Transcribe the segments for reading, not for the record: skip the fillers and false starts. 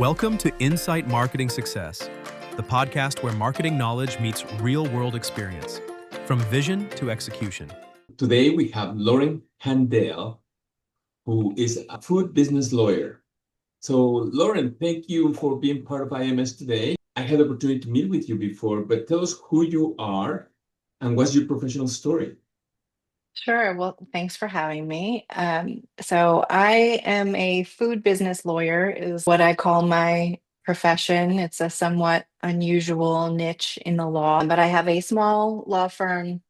Welcome to Insight Marketing Success, the podcast where marketing knowledge meets real-world experience, from vision to execution. Today we have Lauren Handel, who is a food business lawyer. So Lauren, thank you for being part of IMS today. I had the opportunity to meet with you before, but tell us who you are and what's your professional story? Sure. Well, thanks for having me. So I am a food business lawyer, is what I call my profession. It's a somewhat unusual niche in the law, but I have a small law firm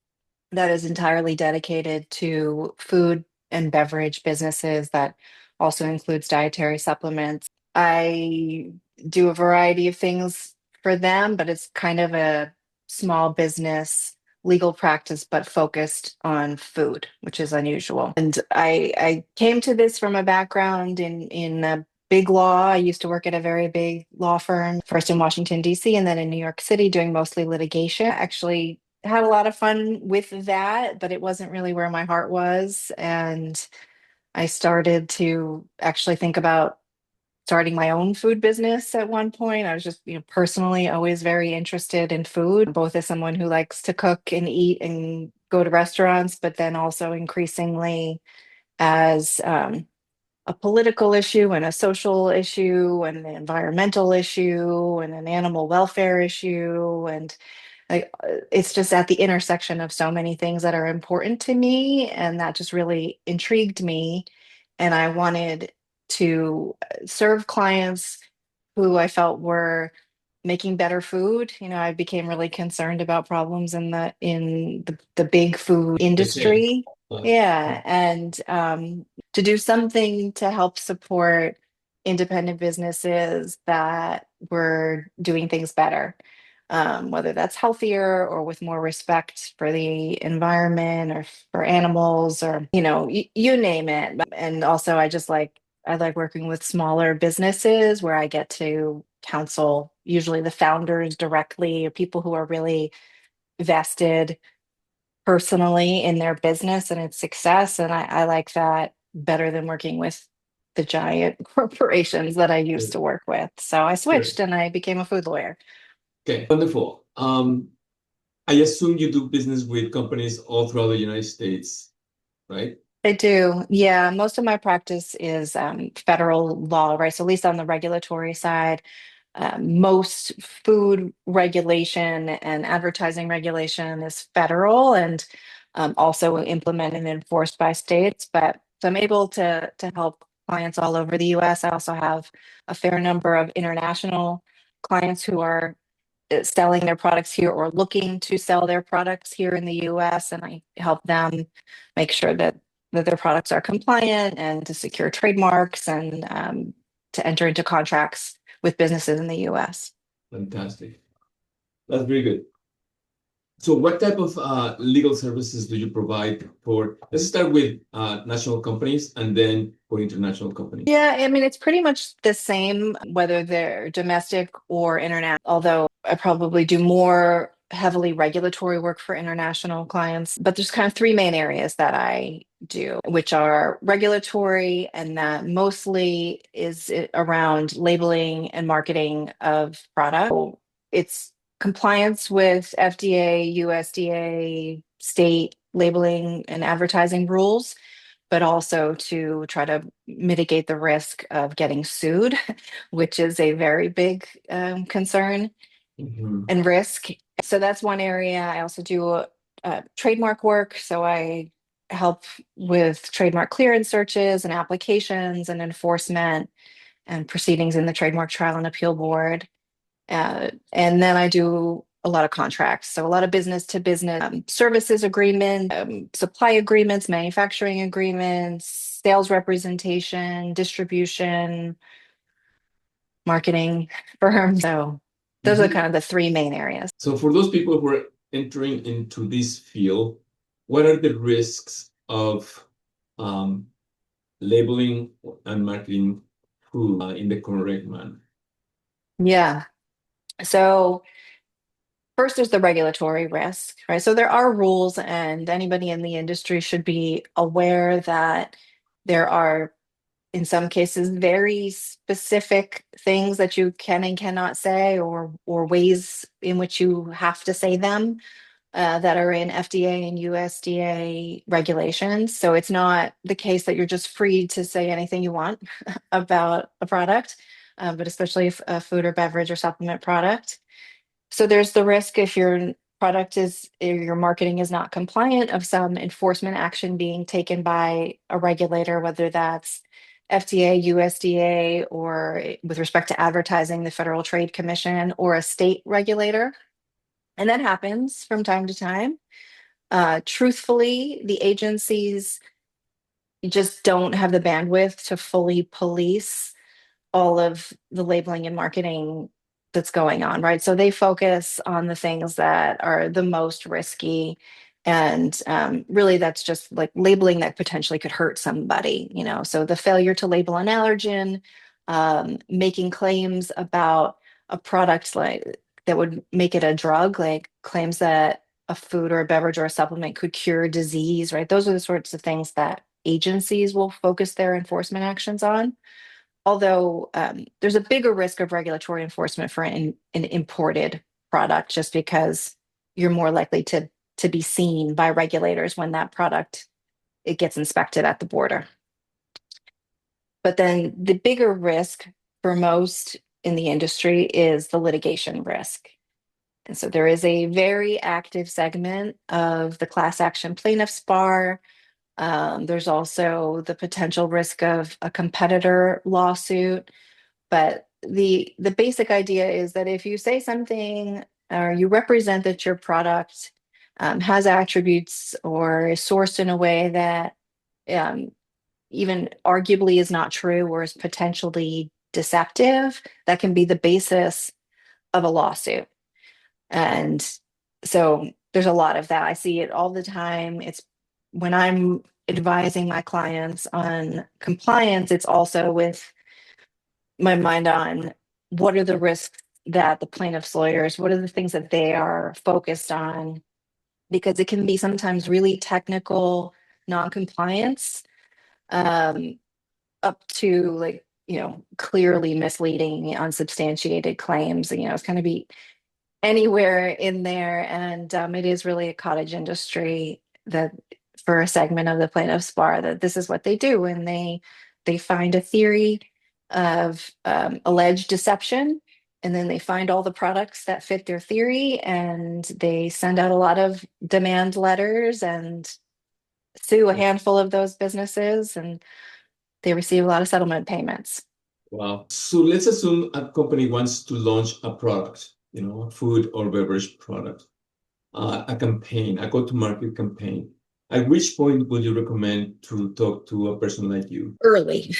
that is entirely dedicated to food and beverage businesses that also includes dietary supplements. I do a variety of things for them, but it's kind of a small business legal practice, but focused on food, which is unusual. And I came to this from a background in big law. I used to work at a very big law firm, first in Washington, D.C., and then in New York City, doing mostly litigation. Actually had a lot of fun with that, but it wasn't really where my heart was. And I started to actually think about starting my own food business at one point. I was just, personally always very interested in food, both as someone who likes to cook and eat and go to restaurants, but then also increasingly as a political issue and a social issue and an environmental issue and an animal welfare issue. And it's just at the intersection of so many things that are important to me. And that just really intrigued me. And I wanted to serve clients who I felt were making better food. I became really concerned about problems in the big food industry. Yeah. And to do something to help support independent businesses that were doing things better. Whether that's healthier or with more respect for the environment or for animals or, you name it. And also I like working with smaller businesses where I get to counsel usually the founders directly, or people who are really vested personally in their business and its success. And I like that better than working with the giant corporations that I used to work with. So I switched and I became a food lawyer. Okay, wonderful. I assume you do business with companies all throughout the United States, right? I do. Yeah. Most of my practice is federal law, right? So at least on the regulatory side, most food regulation and advertising regulation is federal and also implemented and enforced by states. But so I'm able to help clients all over the US. I also have a fair number of international clients who are selling their products here or looking to sell their products here in the US. And I help them make sure that their products are compliant and to secure trademarks and to enter into contracts with businesses in the US. Fantastic. That's very good. So what type of legal services do you provide for, let's start with national companies and then for international companies? Yeah, I mean, it's pretty much the same, whether they're domestic or international, although I probably do more heavily regulatory work for international clients. But there's kind of three main areas that I do, which are regulatory, and that mostly is around labeling and marketing of product. So it's compliance with FDA, USDA, state labeling and advertising rules, but also to try to mitigate the risk of getting sued, which is a very big concern and risk. So that's one area. I also do trademark work. So I help with trademark clearance searches and applications and enforcement and proceedings in the Trademark Trial and Appeal Board. And then I do a lot of contracts. So a lot of business to business services agreements, supply agreements, manufacturing agreements, sales representation, distribution, marketing firms. So those are kind of the three main areas. So for those people who are entering into this field, what are the risks of labeling and marketing food in the correct manner? Yeah. So first, there's the regulatory risk, right? So there are rules, and anybody in the industry should be aware that there are in some cases, very specific things that you can and cannot say, or ways in which you have to say them, that are in FDA and USDA regulations. So it's not the case that you're just free to say anything you want about a product, but especially if a food or beverage or supplement product. So there's the risk if your product is, if your marketing is not compliant, of some enforcement action being taken by a regulator, whether that's FDA, USDA, or with respect to advertising, the Federal Trade Commission, or a state regulator. And that happens from time to time. Truthfully, the agencies just don't have the bandwidth to fully police all of the labeling and marketing that's going on, right? So they focus on the things that are the most risky. And really, that's just like labeling that potentially could hurt somebody, you know? So the failure to label an allergen, making claims about a product like that would make it a drug, like claims that a food or a beverage or a supplement could cure disease, right? Those are the sorts of things that agencies will focus their enforcement actions on. Although there's a bigger risk of regulatory enforcement for an imported product, just because you're more likely to be seen by regulators when that product it gets inspected at the border. But then the bigger risk for most in the industry is the litigation risk. And so there is a very active segment of the class action plaintiffs bar. There's also the potential risk of a competitor lawsuit. But the basic idea is that if you say something or you represent that your product has attributes or is sourced in a way that um, even arguably is not true or is potentially deceptive, that can be the basis of a lawsuit. And so there's a lot of that. I see it all the time. It's when I'm advising my clients on compliance, it's also with my mind on what are the risks that the plaintiff's lawyers, what are the things that they are focused on, because it can be sometimes really technical non-compliance, um, up to, like, clearly misleading, unsubstantiated claims. It's going to be anywhere in there. And it is really a cottage industry that, for a segment of the plaintiff's bar, that this is what they do. And they find a theory of alleged deception, and then they find all the products that fit their theory, and they send out a lot of demand letters and sue a handful of those businesses, and they receive a lot of settlement payments. Wow. So let's assume a company wants to launch a product, a food or beverage product, a campaign, a go-to-market campaign. At which point would you recommend to talk to a person like you? Early.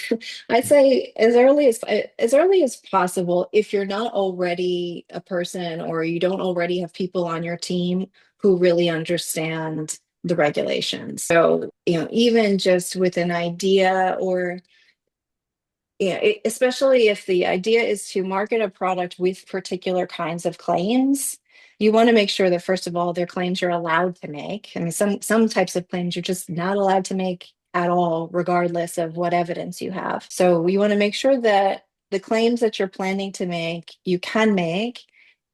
I'd say as early as possible. If you're not already a person, or you don't already have people on your team who really understand the regulations. So, even just with an idea, or especially if the idea is to market a product with particular kinds of claims, you want to make sure that, first of all, they're claims you're allowed to make. I mean, some types of claims you're just not allowed to make at all, regardless of what evidence you have. So you want to make sure that the claims that you're planning to make, you can make,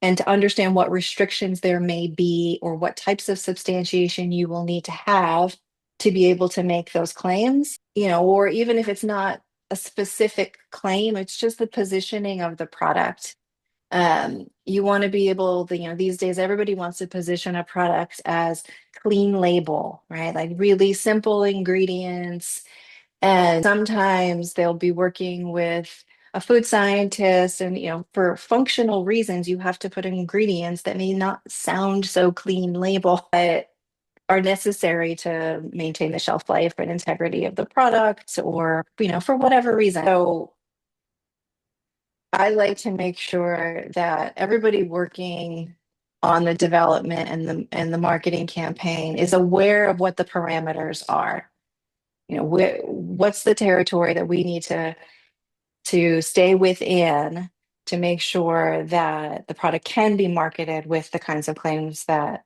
and to understand what restrictions there may be, or what types of substantiation you will need to have to be able to make those claims. Or even if it's not a specific claim, it's just the positioning of the product. You want to be able to, these days everybody wants to position a product as clean label, right? Like really simple ingredients. And sometimes they'll be working with a food scientist, and for functional reasons, you have to put ingredients that may not sound so clean label, but are necessary to maintain the shelf life and integrity of the product, or for whatever reason. So I like to make sure that everybody working on the development and the marketing campaign is aware of what the parameters are. What's the territory that we need to stay within to make sure that the product can be marketed with the kinds of claims that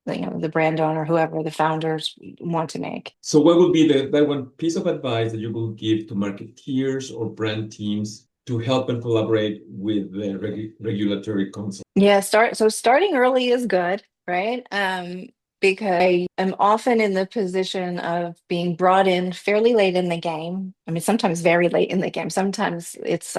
the brand owner, whoever the founders want to make. So what would be that one piece of advice that you will give to marketeers or brand teams to help and collaborate with the regulatory council? Yeah, starting early is good, right? Because I am often in the position of being brought in fairly late in the game. I mean, sometimes very late in the game. Sometimes it's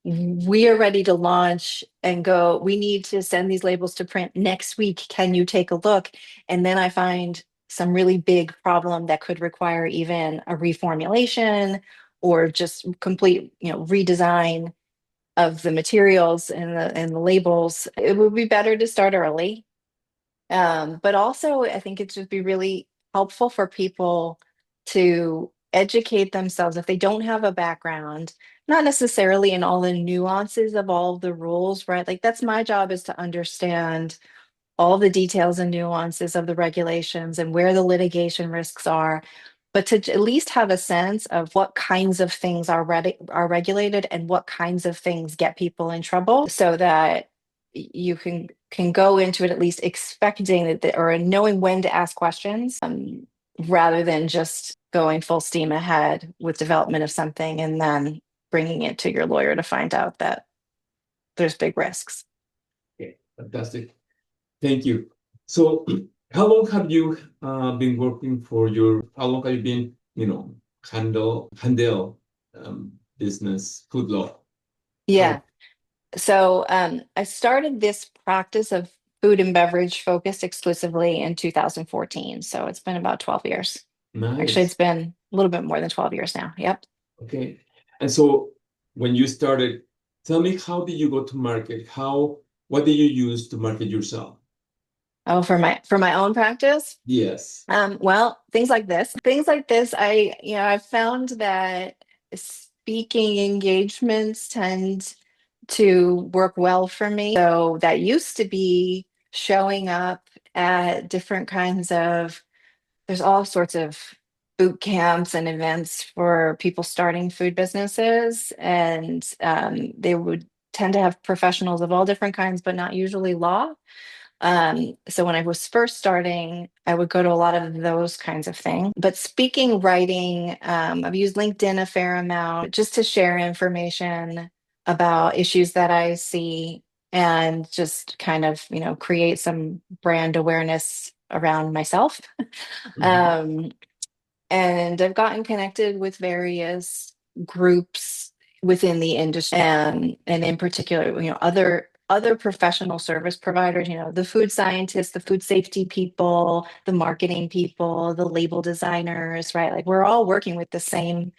we are ready to launch and go, we need to send these labels to print next week. Can you take a look? And then I find some really big problem that could require even a reformulation or just complete, redesign of the materials and the labels. It would be better to start early. But also, I think it should be really helpful for people to educate themselves if they don't have a background, not necessarily in all the nuances of all the rules, right? Like that's my job, is to understand all the details and nuances of the regulations and where the litigation risks are, but to at least have a sense of what kinds of things are regulated and what kinds of things get people in trouble, so that you can go into it at least expecting that or knowing when to ask questions, rather than just going full steam ahead with development of something and then bringing it to your lawyer to find out that there's big risks. Okay, fantastic. Thank you. So, how long have you been working for how long have you been, Handel business food law? Yeah. So I started this practice of food and beverage focused exclusively in 2014. So it's been about 12 years. Actually, Nice. it's been a little bit more than 12 years now. Yep. Okay. And so when you started, tell me, how did you go to market? What did you use to market yourself? Oh, for my own practice? Yes. Well, things like this. I've found that speaking engagements tend to work well for me. So that used to be showing up at different kinds of, there's all sorts of boot camps and events for people starting food businesses. And they would tend to have professionals of all different kinds, but not usually law. So when I was first starting, I would go to a lot of those kinds of things. But speaking, writing, I've used LinkedIn a fair amount just to share information about issues that I see and just kind of, create some brand awareness around myself. Mhm. Um, and I've gotten connected with various groups within the industry, and in particular, other professional service providers, the food scientists, the food safety people, the marketing people, the label designers, right? Like we're all working with the same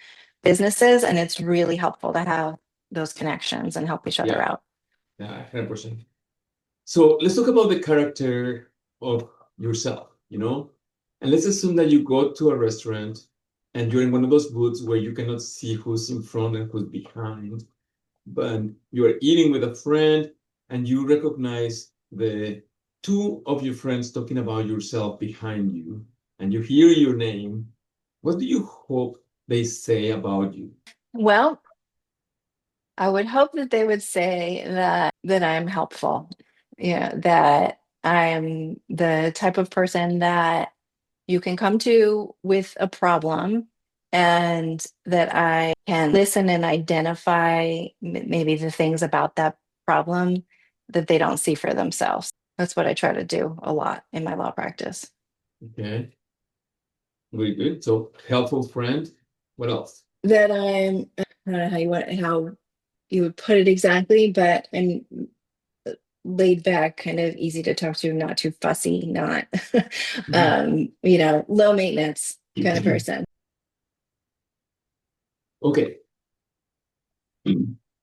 businesses, and it's really helpful to have those connections and help each other Yeah, out. yeah, 100%. So let's talk about the character of yourself, and let's assume that you go to a restaurant and you're in one of those booths where you cannot see who's in front and who's behind, but you're eating with a friend and you recognize the two of your friends talking about yourself behind you, and you hear your name. What do you hope they say about you? Well, I would hope that they would say that I'm helpful. Yeah, that I'm the type of person that you can come to with a problem, and that I can listen and identify maybe the things about that problem that they don't see for themselves. That's what I try to do a lot in my law practice. Okay, very good. So helpful friend. What else? That I don't know how you would put it exactly, but I'm laid back, kind of easy to talk to, not too fussy, not low maintenance kind of person. Okay.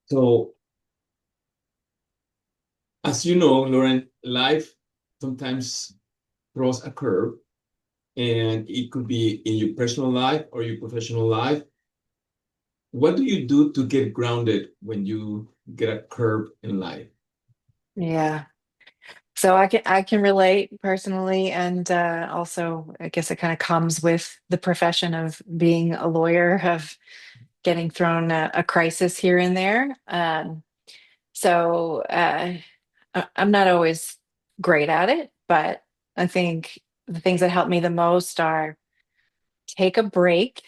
So, as you know, Lauren, life sometimes throws a curve, and it could be in your personal life or your professional life. What do you do to get grounded when you get a curve in life? Yeah. So I can relate personally, and also I guess it kind of comes with the profession of being a lawyer, of getting thrown a crisis here and there. So I'm not always great at it, but I think the things that help me the most are take a break,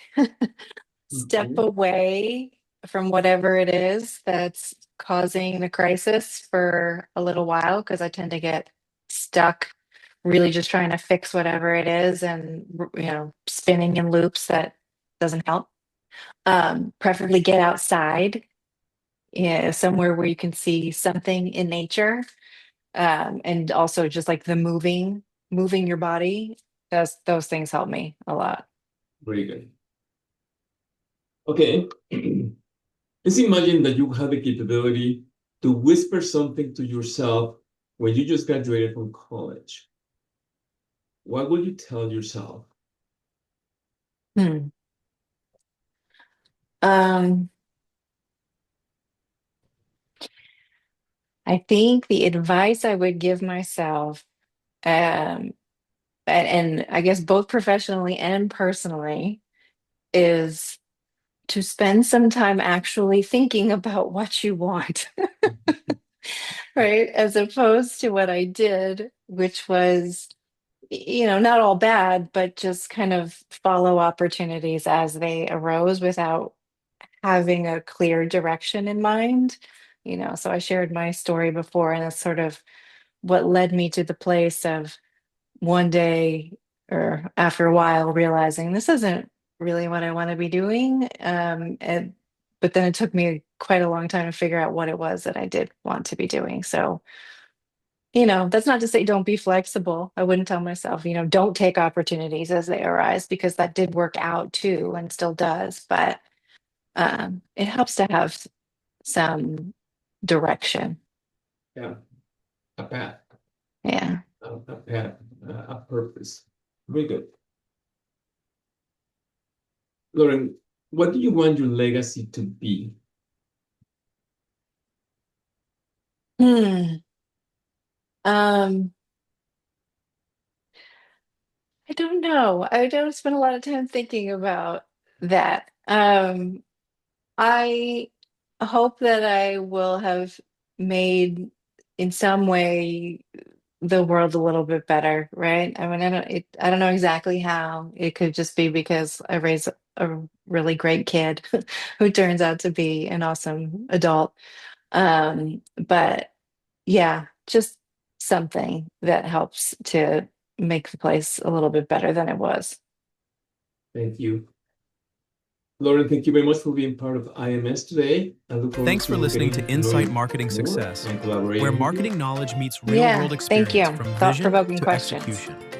step Mhm. away from whatever it is that's causing the crisis for a little while, because I tend to get stuck really just trying to fix whatever it is and spinning in loops that doesn't help. Preferably get outside, somewhere where you can see something in nature, and also just like the moving your body. Those things help me a lot. Very good. Okay. Let's imagine that you have the capability to whisper something to yourself when you just graduated from college. What would you tell yourself? Hmm. Um, I think the advice I would give myself, um, and I guess both professionally and personally, is to spend some time actually thinking about what you want, right? As opposed to what I did, which was, not all bad, but just kind of follow opportunities as they arose without having a clear direction in mind. So I shared my story before, and that's sort of what led me to the place of one day or after a while realizing this isn't really what I want to be doing. But then it took me quite a long time to figure out what it was that I did want to be doing. So, that's not to say don't be flexible. I wouldn't tell myself, don't take opportunities as they arise, because that did work out too and still does. But it helps to have some direction. Yeah, a path, Yeah. a path, a purpose. Very good. Lauren, what do you want your legacy to be? Hmm. Um, I don't know. I don't spend a lot of time thinking about that. I hope that I will have made in some way the world a little bit better, right? I mean, I don't know exactly how. It could just be because I raised a really great kid who turns out to be an awesome adult. But yeah, just something that helps to make the place a little bit better than it was. Thank you. Lauren, thank you very much for being part of IMS today. I look forward Thanks for to listening getting to to know Insight you Marketing more Success, and collaborating where with you. marketing knowledge meets real Yeah, world thank experience you. from vision Thought-provoking to questions. execution.